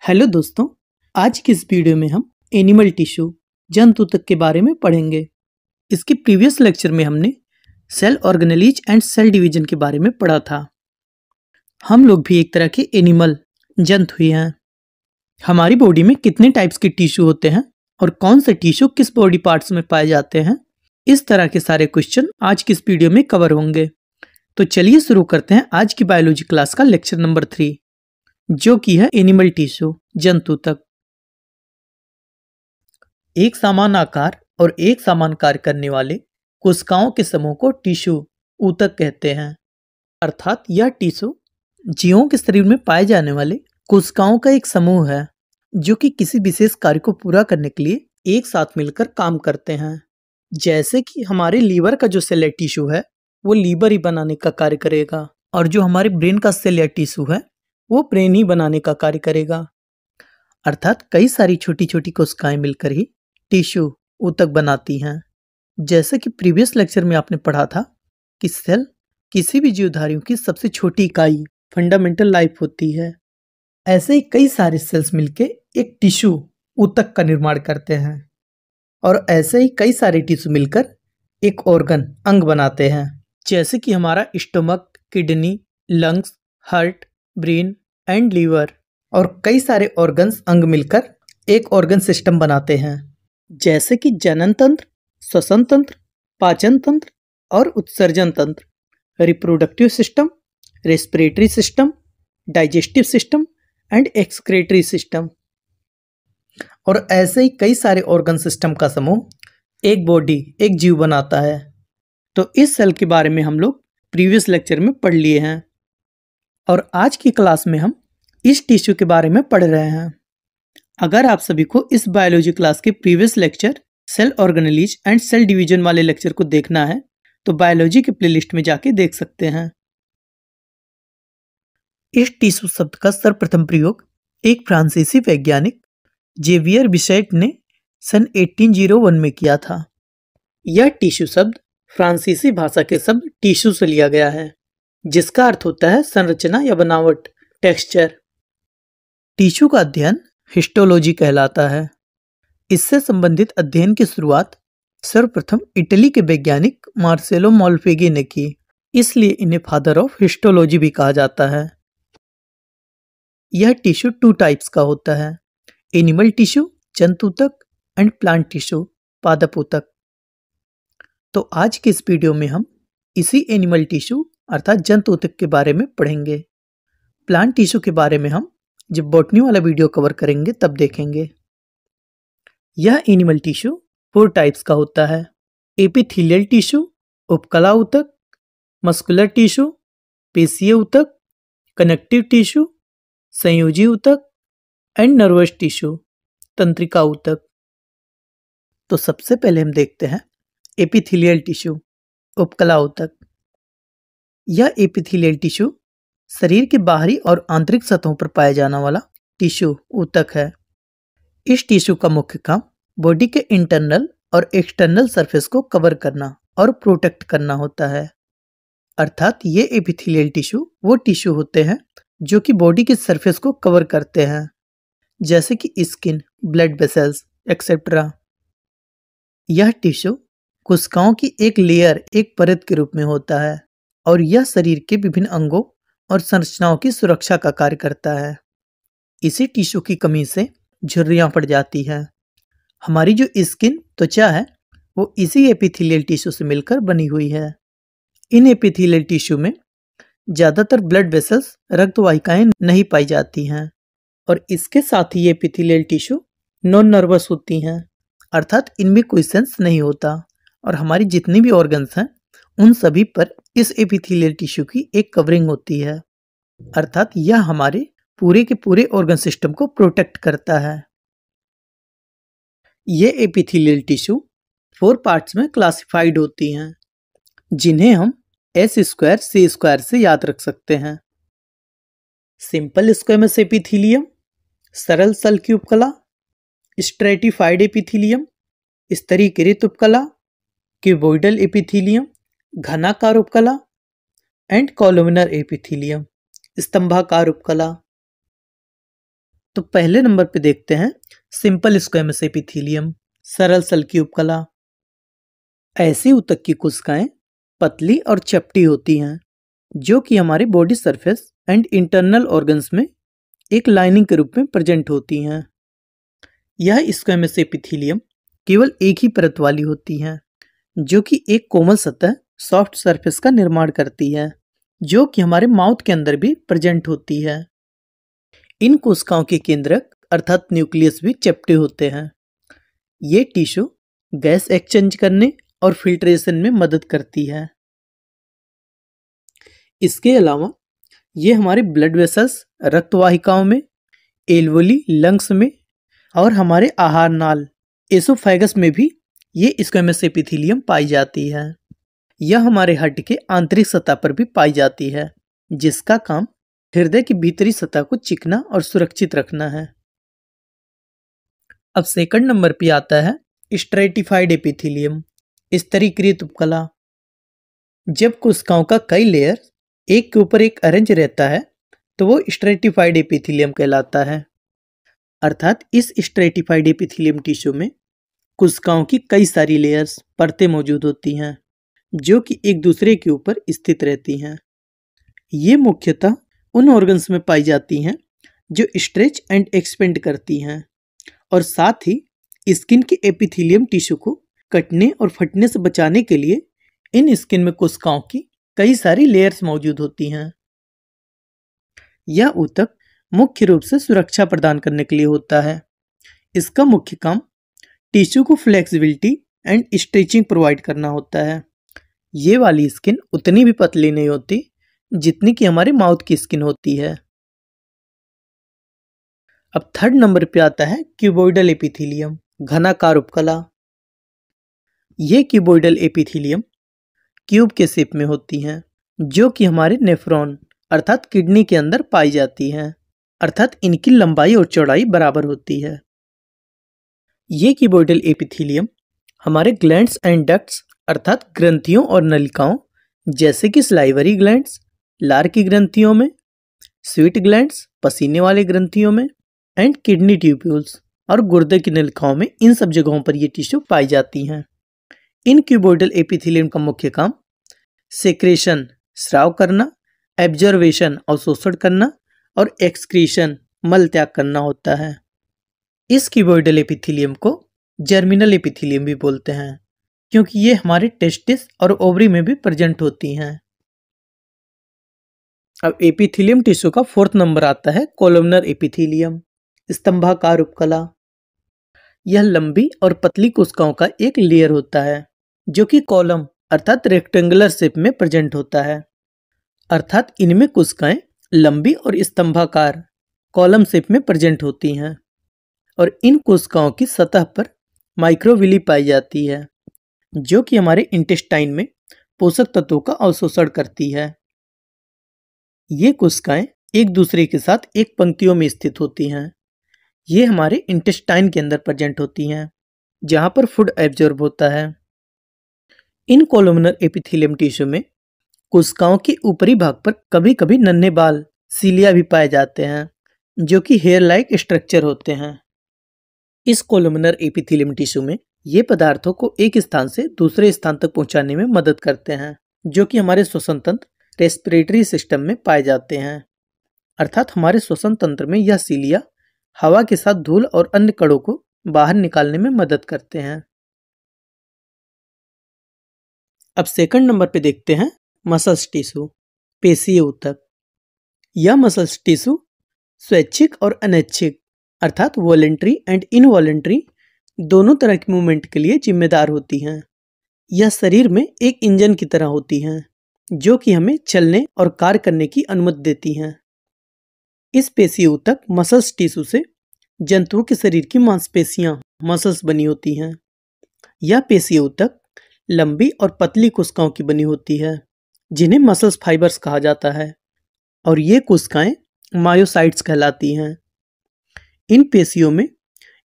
Hello दोस्तों, आज की इस वीडियो में हम एनिमल टिश्यू जंतु ऊतक के बारे में पढ़ेंगे। इसके प्रीवियस लेक्चर में हमने cell organelles and cell division के बारे में पढ़ा था। हम लोग भी एक तरह के एनिमल जंतु ही हैं। हमारी बॉडी में कितने टाइप्स के टिश्यू होते हैं और कौन से टिश्यू किस बॉडी पार्ट्स में पाए जाते हैं, इस तरह के सारे क्वेश्चन आज की इस वीडियो में कवर होंगे। तो चलिए शुरू करते हैं आज की बायोलॉजी क्लास का लेक्चर नंबर 3, जो कि है एनिमल टिश्यू जंतु तक। एक समान आकार और एक समान कार्य करने वाले कोशिकाओं के समूह को टिश्यू ऊतक कहते हैं। अर्थात यह टिश्यू जीवों के शरीर में पाए जाने वाले कोशिकाओं का एक समूह है, जो कि किसी विशेष कार्य को पूरा करने के लिए एक साथ मिलकर काम करते हैं। जैसे कि हमारे लीवर का जो सेल या टिश्यू है वो लीवर ही बनाने का कार्य करेगा, और जो हमारे ब्रेन का सेल या टिश्यू है वो ब्रेन ही बनाने का कार्य करेगा। अर्थात कई सारी छोटी छोटी कोशिकाएं मिलकर ही टिश्यू ऊतक बनाती हैं। जैसे कि प्रीवियस लेक्चर में आपने पढ़ा था कि सेल किसी भी जीवधारियों की सबसे छोटी इकाई फंडामेंटल लाइफ होती है। ऐसे ही कई सारे सेल्स मिलके एक टिश्यू ऊतक का निर्माण करते हैं, और ऐसे ही कई सारे टिश्यू मिलकर एक ऑर्गन अंग बनाते हैं। जैसे कि हमारा stomach, kidney, lungs, heart, brain and liver, और कई सारे ऑर्गन्स अंग मिलकर एक ऑर्गन सिस्टम बनाते हैं। जैसे कि जनन तंत्र, श्वसन तंत्र, पाचन तंत्र और उत्सर्जन तंत्र, reproductive system, respiratory system, digestive system and excretory system, और ऐसे ही कई सारे ऑर्गन सिस्टम का समूह एक बॉडी, एक जीव बनाता है। तो इस सेल के बारे में हम लोग प्रीवियस लेक्चर में पढ़ लिए हैं, और आज की क्लास में हम इस टिश्यू के बारे में पढ़ रहे हैं। अगर आप सभी को इस बायोलॉजी क्लास के previous lecture cell organelles and cell division वाले लेक्चर को देखना है तो बायोलॉजी के प्लेलिस्ट में जाके देख सकते हैं। इस टिश्यू शब्द का सर्वप्रथम प्रयोग एक फ्रांसीसी वैज्ञानिक जेवियर बिशेट ने सन 1801 में किया था। यह टिश्यू शब्द फ्रांसीसी भाषा के शब्द टिश्यू से लिया गया है, जिसका अर्थ होता है संरचना या बनावट, टेक्सचर। टिश्यू का अध्ययन हिस्टोलॉजी कहलाता है। इससे संबंधित अध्ययन की शुरुआत सर्वप्रथम इटली के वैज्ञानिक मार्सेलो मोल्फेगी ने की, इसलिए इन्हें फादर ऑफ हिस्टोलॉजी भी कहा जाता है। यह टिश्यू 2 टाइप्स का होता है, एनिमल टिश्यू जंतु ऊतक एंड प्लांट टिश्यू पादप ऊतक। तो आज के इस वीडियो में हम इसी एनिमल टिश्यू अर्थात जंतु ऊतक के बारे में पढ़ेंगे। प्लांट टिश्यू के बारे में हम जब बॉटनी वाला वीडियो कवर करेंगे तब देखेंगे। यह एनिमल टिश्यू 4 टाइप्स का होता है, एपिथेलियल टिश्यू, उपकला ऊतक, मस्कुलर टिश्यू, पेशीय ऊतक, कनेक्टिव टिश्यू, संयोजी ऊतक एंड नर्वस टिश्यू, तंत्रिका ऊतक। तो सबसे पहले हम देखते हैं एपिथेलियल टिश्यू, उपकला ऊतक। यह एपिथेलियल टिश्यू शरीर के बाहरी और आंतरिक सतहों पर पाया जाने वाला टिश्यू ऊतक है। इस टिश्यू का मुख्य काम बॉडी के इंटरनल और एक्सटर्नल सरफेस को कवर करना और प्रोटेक्ट करना होता है। अर्थात ये एपिथेलियल टिश्यू वो टिश्यू होते हैं जो कि बॉडी के सरफेस को कवर करते हैं, जैसे कि स्किन, ब्लड वेसल्स एक्सेट्रा। यह टिश्यू कोशिकाओं की एक लेयर, एक परत के रूप में होता है, और यह शरीर के विभिन्न अंगों और संरचनाओं की सुरक्षा का कार्य करता है। इसी टिश्यू की कमी से झुर्रियां पड़ जाती हैं। हमारी जो स्किन, त्वचा है, वो इसी एपिथेलियल टिश्यू से मिलकर बनी हुई है। इन एपिथेलियल टिश्यू में ज्यादातर ब्लड वेसल्स, रक्त वाहिकाएं नहीं पाई जाती हैं, और इसके साथ ही एपिथेलियल टिश्यू नॉन नर्वस होती हैं, अर्थात इनमें कोई सेंस नहीं होता, और हमारी जितनी भी ऑर्गन्स हैं उन सभी पर इस एपिथेलियल टिश्यू की एक कवरिंग होती है। अर्थात यह हमारे पूरे के पूरे ऑर्गन सिस्टम को प्रोटेक्ट करता है। ये एपिथेलियल टिश्यू 4 पार्ट्स में क्लासिफाइड होती हैं, जिन्हें हम S² C² से याद रख सकते हैं। सिंपल स्क्वेमस एपिथेलियम, सरल सल की उपकला, स्ट्रेटिफाइड एपिथेलियम, स्तरीकृत उपकला, क्यूबॉइडल एपिथेलियम, घनाकार उपकला एंड कॉलमनर एपिथेलियम, स्तंभाकार उपकला। तो पहले नंबर पे देखते हैं सिंपल स्क्वेमस एपिथेलियम, सरल सल की उपकला। ऐसी ऊतक की कोशिकाएं पतली और चपटी होती हैं जो कि हमारी body surface and internal organs में एक लाइनिंग के रूप में प्रेजेंट होती हैं। यह स्क्वेमस एपिथेलियम केवल एक ही परत वाली होती हैं जो कि एक कोमल सतह सॉफ्ट सरफेस का निर्माण करती है, जो कि हमारे माउथ के अंदर भी प्रेजेंट होती है। इन कोशिकाओं के केंद्रक अर्थात न्यूक्लियस भी चपटे होते हैं। ये टिश्यू गैस एक्सचेंज करने और फिल्ट्रेशन में मदद करती है। इसके अलावा ये हमारे ब्लड वेसल्स रक्तवाहिकाओं में, एल्वोली लंग्स में और हमारे आहार नाल एसोफेगस में भी ये स्क्वेमस एपिथेलियम पाई जाती है। यह हमारे हड्ड के आंतरिक सतह पर भी पाई जाती है, जिसका काम हृदय की भीतरी सतह को चिकना और सुरक्षित रखना है। अब सेकंड नंबर पे आता है स्ट्रेटिफाइड एपिथेलियम, स्तरीकृत उपकला। जब कोशिकाओं का कई लेयर एक के ऊपर एक अरेंज रहता है तो वो स्ट्रेटिफाइड एपिथेलियम कहलाता है। अर्थात इस स्ट्रेटिफाइड एपिथेलियम टिश्यू में कोशिकाओं की कई सारी लेयर्स परतें मौजूद होती हैं जो कि एक दूसरे के ऊपर स्थित रहती हैं। ये मुख्यतः उन ऑर्गन्स में पाई जाती हैं जो स्ट्रेच एंड एक्सपेंड करती हैं और साथ ही स्किन के एपिथेलियम टिश्यू को कटने और फटने से बचाने के लिए इन स्किन में कोशिकाओं की कई सारी लेयर्स मौजूद होती हैं। यह ऊतक मुख्य रूप से सुरक्षा प्रदान करने के लिए होता है। इसका मुख्य काम टिश्यू को फ्लेक्सिबिलिटी एंड स्ट्रेचिंग प्रोवाइड करना होता है। ये वाली स्किन उतनी भी पतली नहीं होती जितनी कि हमारे माउथ की स्किन होती है। अब थर्ड नंबर पे आता है क्यूबोइडल एपिथेलियम, घनाकार उपकला। ये क्यूबोइडल एपिथेलियम क्यूब के शेप में होती हैं जो कि हमारे नेफ्रॉन अर्थात किडनी के अंदर पाई जाती हैं, अर्थात इनकी लंबाई और चौड़ाई बराबर होती है। ये क्यूबोइडल एपिथेलियम हमारे ग्लैंड्स एंड डक्ट्स अर्थात ग्रंथियों और नलिकाओं जैसे कि स्लाइवरी ग्लैंड्स लार की ग्रंथियों में, स्वीट ग्लैंड्स पसीने वाले ग्रंथियों में एंड किडनी ट्यूब्यूल्स और गुर्दे की नलिकाओं में, इन सब जगहों पर ये टिश्यू पाई जाती हैं। इन क्यूबोइडल एपिथेलियम का मुख्य काम सेक्रेशन स्राव करना, एब्जर्वेशन अवशोषण करना और एक्सक्रीशन मल त्याग करना होता है। इस क्यूबोइडल एपिथेलियम को जर्मिनल एपिथेलियम भी बोलते हैं क्योंकि ये हमारे टेस्टिस और ओवरी में भी प्रेजेंट होती हैं। अब एपिथेलियम टिश्यू का फोर्थ नंबर आता है कोलमनर एपिथेलियम, स्तंभाकार उपकला। यह लंबी और पतली कोशिकाओं का एक लेयर होता है जो कि कॉलम अर्थात रेक्टेंगुलर शेप में प्रेजेंट होता है। अर्थात इनमें कोशिकाएं लंबी और स्तंभाकार कॉलम शेप में प्रेजेंट होती हैं और इन कोशिकाओं की सतह पर माइक्रोविली पाई जाती है जो कि हमारे इंटेस्टाइन में पोषक तत्वों का अवशोषण करती है। ये कोशिकाएं एक दूसरे के साथ एक पंक्तियों में स्थित होती हैं। ये हमारे इंटेस्टाइन के अंदर प्रेजेंट होती हैं जहां पर फूड एब्जॉर्ब होता है। इन कोलुमनर एपिथेलियम टिश्यू में कोशिकाओं के ऊपरी भाग पर कभी कभी नन्हे बाल सीलिया भी पाए जाते हैं जो कि हेयर लाइक स्ट्रक्चर होते हैं। इस कोलुमनर एपिथेलियम टिश्यू में ये पदार्थों को एक स्थान से दूसरे स्थान तक पहुंचाने में मदद करते हैं जो कि हमारे श्वसन तंत्र रेस्पिरेटरी सिस्टम में पाए जाते हैं। अर्थात हमारे श्वसन तंत्र में यह सीलिया हवा के साथ धूल और अन्य कणों को बाहर निकालने में मदद करते हैं। अब सेकंड नंबर पे देखते हैं मसल्स टिश्यू, पेशीय ऊतक। यह मसल्स टिश्यू स्वैच्छिक और अनैच्छिक अर्थात वॉलेंट्री एंड इनवॉलेंट्री दोनों तरह के मूवमेंट के लिए जिम्मेदार होती हैं। यह शरीर में एक इंजन की तरह होती हैं जो कि हमें चलने और कार्य करने की अनुमति देती हैं। इस पेशीय ऊतक मसल्स टिश्यू से जंतुओं के शरीर की मांसपेशियां मसल्स बनी होती हैं। यह पेशीय ऊतक लंबी और पतली कोशिकाओं की बनी होती है जिन्हें मसल्स फाइबर्स कहा जाता है और ये कोशिकाएं मायोसाइट्स कहलाती हैं। इन पेशियों में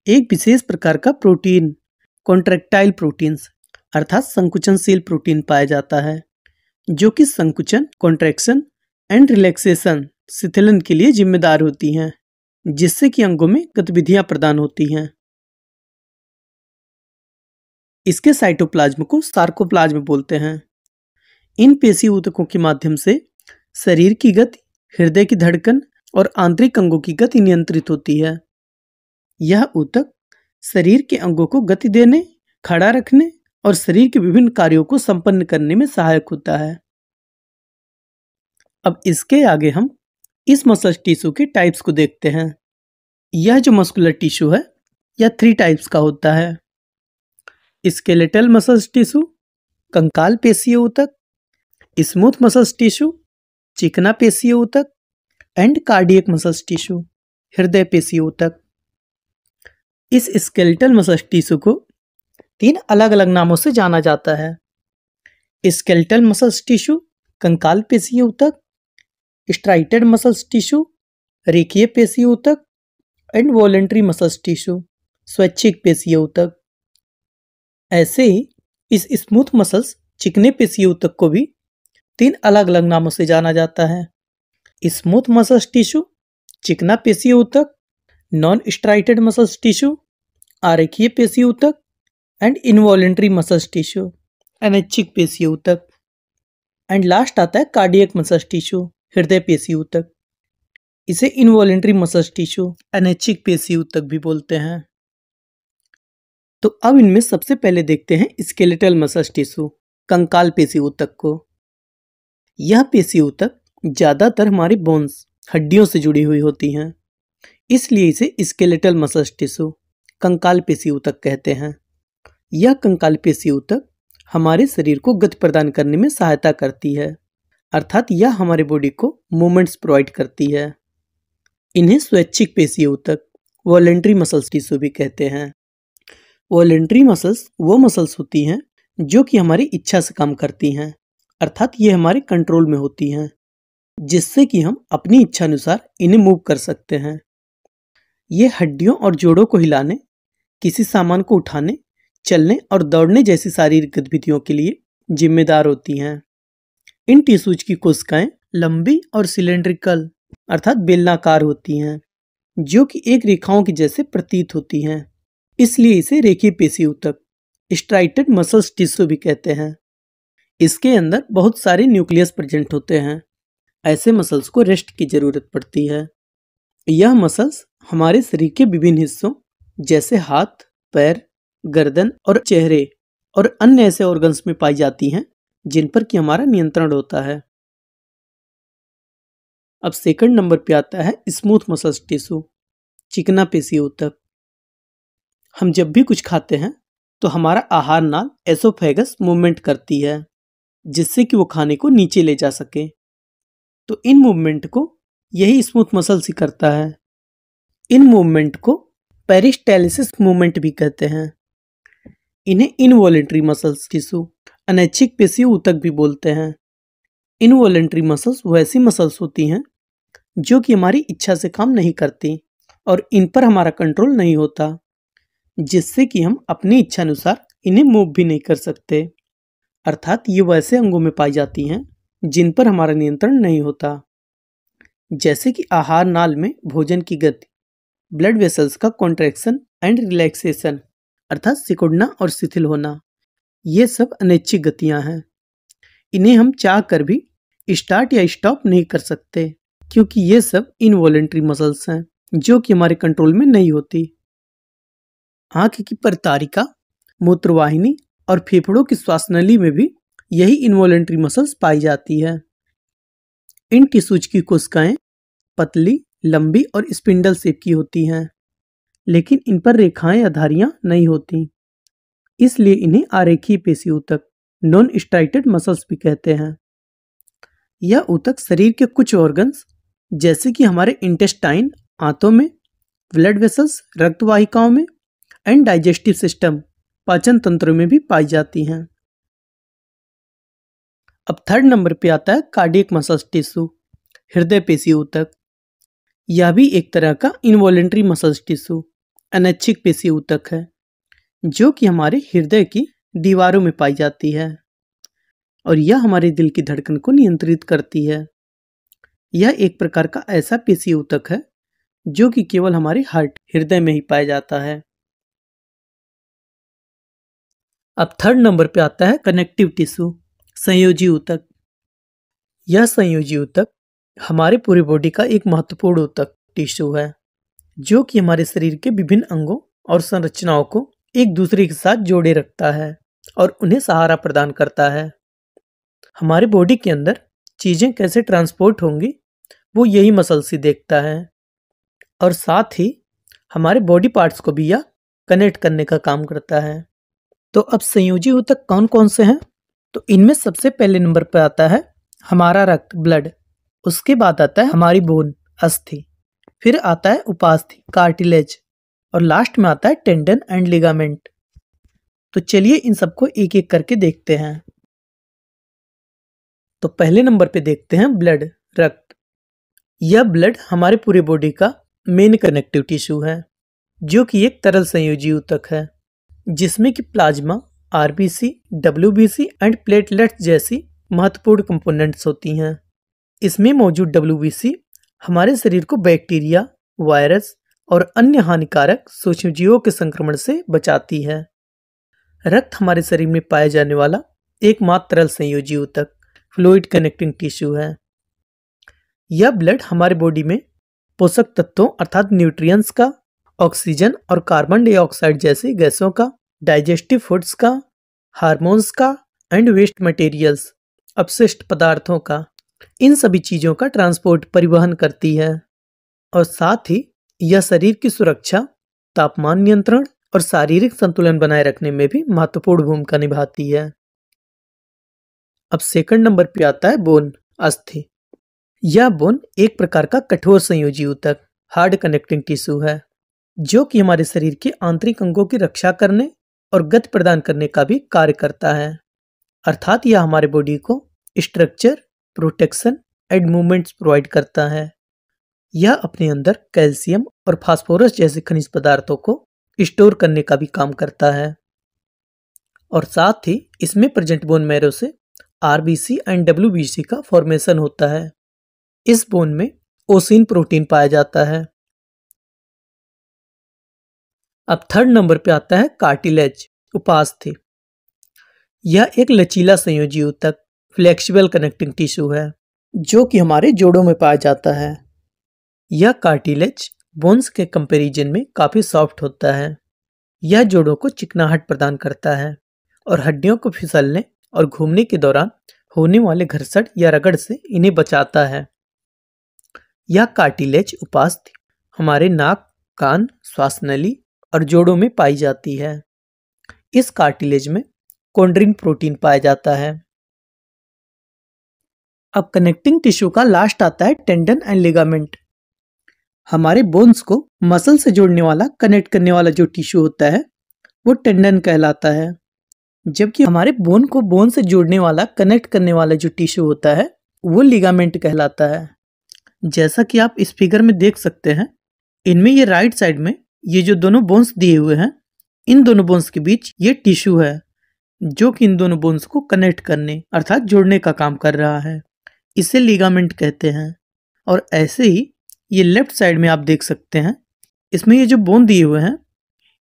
एक विशेष प्रकार का प्रोटीन कॉन्ट्रैक्टाइल प्रोटीन्स अर्थात संकुचनशील प्रोटीन पाया जाता है जो कि संकुचन कॉन्ट्रैक्शन एंड रिलैक्सेशन शिथिलन के लिए जिम्मेदार होती हैं। जिससे कि अंगों में गतिविधियां प्रदान होती हैं। इसके साइटोप्लाज्म को सार्कोप्लाज्म बोलते हैं। इन पेशीय ऊतकों के माध्यम से शरीर की गति, हृदय की धड़कन और आंतरिक अंगों की गति नियंत्रित होती है। यह ऊतक शरीर के अंगों को गति देने, खड़ा रखने और शरीर के विभिन्न कार्यों को संपन्न करने में सहायक होता है। अब इसके आगे हम इस मसल टिश्यू के टाइप्स को देखते हैं। यह जो मस्कुलर टिश्यू है यह 3 टाइप्स का होता है। स्केलेटल मसल टिश्यू, कंकाल पेशीय ऊतक, स्मूथ मसल टिश्यू, चिकना पेशीय ऊतक एंड कार्डियक मसल टिश्यू, हृदय पेशीय ऊतक। इस स्केलेटल मसल टिश्यू को 3 अलग अलग नामों से जाना जाता है। स्केलेटल मसल टिश्यू, कंकाल पेशीय ऊतक, स्ट्राइटेड मसल टिश्यू, रेखीय पेशीय ऊतक एंड वॉलेंट्री मसल टिश्यू, स्वैच्छिक पेशीय ऊतक। ऐसे ही इस स्मूथ मसल्स, चिकने पेशीय ऊतक को भी 3 अलग अलग नामों से जाना जाता है। स्मूथ मसल टिश्यू, चिकना पेशीय ऊतक, नॉन स्ट्राइटेड मसल टिश्यू, आरेखीय पेशीय ऊतक एंड इनवॉलेंट्री मसल टिश्यू, अनैच्छिक पेशीय ऊतक। एंड लास्ट आता है कार्डियक मसल टिश्यू, हृदय पेशीय ऊतक। इसे इनवॉलेंट्री मसल टिश्यू, अनैच्छिक पेशीय ऊतक भी बोलते हैं। तो अब इनमें सबसे पहले देखते हैं स्केलेटल मसल टिश्यू, कंकाल पेशीय ऊतक को। यह पेशीय ऊतक ज्यादातर हमारे बोन्स, हड्डियों से जुड़ी हुई होती हैं, इसलिए इसे स्केलेटल मसल टिश्यू, कंकाल पेशीय ऊतक कहते हैं। यह कंकाल पेशीय ऊतक हमारे शरीर को गति प्रदान करने में सहायता करती है, अर्थात यह हमारे बॉडी को मूवमेंट्स प्रोवाइड करती है। इन्हें स्वैच्छिक पेशीय ऊतक, वॉलेंट्री मसल्स टिश्यू भी कहते हैं। वॉलेंट्री मसल्स वो मसल्स होती हैं जो कि हमारी इच्छा से काम करती हैं, अर्थात ये हमारे कंट्रोल में होती हैं, जिससे कि हम अपनी इच्छा अनुसार इन्हें मूव कर सकते हैं। ये हड्डियों और जोड़ों को हिलाने, किसी सामान को उठाने, चलने और दौड़ने जैसी शारीरिक गतिविधियों के लिए जिम्मेदार होती हैं। इन टिश्यूज की कोशिकाएं लंबी और सिलेंड्रिकल अर्थात बेलनाकार होती हैं, जो कि एक रेखाओं की जैसे प्रतीत होती हैं, इसलिए इसे रेखीय पेशीय ऊतक, स्ट्राइटेड मसल टिश्यू भी कहते हैं। इसके अंदर बहुत सारे न्यूक्लियस प्रेजेंट होते हैं। ऐसे मसल्स को रेस्ट की जरूरत पड़ती है। यह मसल्स हमारे शरीर के विभिन्न हिस्सों जैसे हाथ, पैर, गर्दन और चेहरे और अन्य ऐसे ऑर्गन्स में पाई जाती हैं जिन पर कि हमारा नियंत्रण होता है। अब सेकंड नंबर पे आता है स्मूथ मसल टिश्यू, चिकना पेशीय ऊतक। हम जब भी कुछ खाते हैं तो हमारा आहार नाल एसोफेगस मूवमेंट करती है, जिससे कि वो खाने को नीचे ले जा सके। तो इन मूवमेंट को यही स्मूथ मसल्स ही करता है। इन मूवमेंट को पेरिस्टालिसिस मूवमेंट भी कहते हैं। इन्हें इनवॉलेंट्री मसल्स टिश्यू, अनैच्छिक पेशीय ऊतक भी बोलते हैं। इनवॉलेंट्री मसल्स वैसी मसल्स होती हैं जो कि हमारी इच्छा से काम नहीं करती और इन पर हमारा कंट्रोल नहीं होता, जिससे कि हम अपनी इच्छा अनुसार इन्हें मूव भी नहीं कर सकते। अर्थात ये वैसे अंगों में पाई जाती हैं जिन पर हमारा नियंत्रण नहीं होता, जैसे कि आहार नाल में भोजन की गति, ब्लड वेसल्स का कॉन्ट्रैक्शन एंड रिलैक्सेशन अर्थात सिकुड़ना और शिथिल होना। ये सब अनैच्छिक गतियां हैं। इन्हें हम चाह कर भी स्टार्ट या स्टॉप नहीं कर सकते, क्योंकि ये सब इनवॉलेंट्री मसल्स हैं जो कि हमारे कंट्रोल में नहीं होती। आंख की परतारिका, मूत्रवाहिनी और फेफड़ों की श्वास नली में भी यही इनवॉलेंट्री मसल्स पाई जाती है। इन टिश्यूज की कोशिकाएं पतली, लंबी और स्पिंडल शेप की होती हैं, लेकिन इन पर रेखाएं या धारियां नहीं होती, इसलिए इन्हें आरेखीय पेशीय ऊतक, नॉन स्ट्राइटेड मसल्स भी कहते हैं। यह ऊतक शरीर के कुछ ऑर्गन्स जैसे कि हमारे इंटेस्टाइन, आंतों में, ब्लड वेसल्स, रक्त वाहिकाओं में एंड डाइजेस्टिव सिस्टम, पाचन तंत्र में भी पाई जाती हैं। अब थर्ड नंबर पे आता है कार्डियक मसल टिश्यू, हृदय पेशीय ऊतक। यह भी एक तरह का इनवॉलेंट्री मसल टिश्यू, अनैच्छिक पेशीय ऊतक है, जो कि हमारे हृदय की दीवारों में पाई जाती है और यह हमारे दिल की धड़कन को नियंत्रित करती है। यह एक प्रकार का ऐसा पेशीय ऊतक है जो कि केवल हमारे हृदय में ही पाया जाता है। अब थर्ड नंबर पे आता है कनेक्टिव टिश्यू, संयोजी ऊतक। यह संयोजी ऊतक हमारे पूरी बॉडी का एक महत्वपूर्ण ऊतक टिश्यू है, जो कि हमारे शरीर के विभिन्न अंगों और संरचनाओं को एक दूसरे के साथ जोड़े रखता है और उन्हें सहारा प्रदान करता है। हमारे बॉडी के अंदर चीजें कैसे ट्रांसपोर्ट होंगी वो यही मसल से देखता है, और साथ ही हमारे बॉडी पार्ट्स को भी यह कनेक्ट करने का काम करता है। तो अब संयोजी ऊतक कौन कौन से हैं? तो इनमें सबसे पहले नंबर पर आता है हमारा रक्त, ब्लड। उसके बाद आता है हमारी बोन, अस्थि। फिर आता है उपास्थि, कार्टिलेज। और लास्ट में आता है टेंडन एंड लिगामेंट। तो चलिए इन सबको एक एक करके देखते हैं। तो पहले नंबर पे देखते हैं ब्लड, रक्त। यह ब्लड हमारे पूरे बॉडी का मेन कनेक्टिव टिश्यू है, जो कि एक तरल संयोजी ऊतक है, जिसमें कि plasma, RBC, WBC and platelets जैसी महत्वपूर्ण कंपोनेंट्स होती हैं। इसमें मौजूद डब्ल्यूबीसी हमारे शरीर को बैक्टीरिया, वायरस और अन्य हानिकारक सूक्ष्मजीवों के संक्रमण से बचाती है। रक्त हमारे शरीर में पाया जाने वाला एकमात्र तरल संयोजी ऊतक, फ्लूइड कनेक्टिंग टिश्यू है। यह ब्लड हमारे बॉडी में पोषक तत्वों अर्थात न्यूट्रिएंट्स का, ऑक्सीजन और कार्बन डाइऑक्साइड जैसी गैसों का, डाइजेस्टिव फूड्स का, हार्मोन्स का एंड वेस्ट मटेरियल्स, अपशिष्ट पदार्थों का, इन सभी चीजों का ट्रांसपोर्ट, परिवहन करती है। और साथ ही यह शरीर की सुरक्षा, तापमान नियंत्रण और शारीरिक संतुलन बनाए रखने में भी महत्वपूर्ण भूमिका निभाती है। अब सेकंड नंबर पे आता है बोन, अस्थि। यह बोन एक प्रकार का कठोर संयोजी ऊतक, हार्ड कनेक्टिंग टिश्यू है, जो कि हमारे शरीर के आंतरिक अंगों की रक्षा करने और गति प्रदान करने का भी कार्य करता है। अर्थात यह हमारे बॉडी को structure, protection and movements provide करता है। यह अपने अंदर कैल्शियम और फास्फोरस जैसे खनिज पदार्थों को स्टोर करने का भी काम करता है। और साथ ही इसमें प्रेजेंट बोन मैरो से आरबीसी एंड डब्ल्यूबीसी का फॉर्मेशन होता है। इस बोन में ओसिन प्रोटीन पाया जाता है। अब थर्ड नंबर पे आता है कार्टिलेज, उपास्थि। यह एक लचीला संयोजी ऊतक, फ्लेक्सिबल कनेक्टिंग टिश्यू है, जो कि हमारे जोड़ों में पाया जाता है। यह कार्टिलेज बोन्स के कंपैरिजन में काफी सॉफ्ट होता है। यह जोड़ों को चिकनाहट प्रदान करता है और हड्डियों को फिसलने और घूमने के दौरान होने वाले घर्षण या रगड़ से इन्हें बचाता है। यह कार्टिलेज उपास्थि हमारे नाक, कान, श्वास नली और जोड़ों में पाई जाती है। इस कार्टिलेज में कोंड्रिन प्रोटीन पाया जाता है। अब कनेक्टिंग टिश्यू का लास्ट आता है टेंडन एंड लिगामेंट। हमारे बोन्स को मसल से जोड़ने वाला, कनेक्ट करने वाला जो टिश्यू होता है वो टेंडन कहलाता है, जबकि हमारे बोन को बोन से जोड़ने वाला, कनेक्ट करने वाला जो टिश्यू होता है वो लिगामेंट कहलाता है। जैसा कि आप इस फिगर में देख सकते हैं, इनमें ये राइट साइड में ये जो दोनों बोन्स दिए हुए हैं, इन दोनों बोन्स के बीच ये टिश्यू है, जो कि इन दोनों बोन्स को कनेक्ट करने अर्थात जोड़ने का काम कर रहा है। इसे लिगामेंट कहते हैं। और ऐसे ही ये लेफ्ट साइड में आप देख सकते हैं, इसमें ये जो बोन दिए हुए हैं,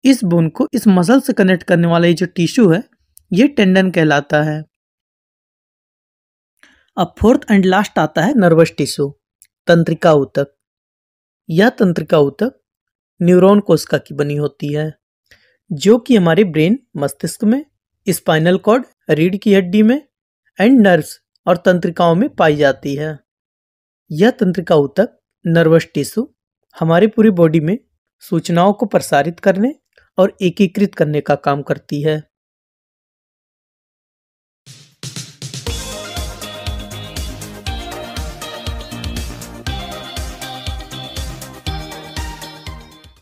इस बोन को इस मसल से कनेक्ट करने वाला ये जो टिश्यू है ये टेंडन कहलाता है। अब फोर्थ एंड लास्ट आता है नर्वस टिश्यू, तंत्रिका ऊतक। यह तंत्रिका ऊतक न्यूरॉन कोशिका की बनी होती है, जो कि हमारे ब्रेन, मस्तिष्क में, स्पाइनल कॉर्ड, रीढ़ की हड्डी में एंड नर्व्स और तंत्रिकाओं में पाई जाती है। यह तंत्रिका ऊतक, नर्वस टिश्यू, हमारी पूरी बॉडी में सूचनाओं को प्रसारित करने और एकीकृत करने का काम करती है।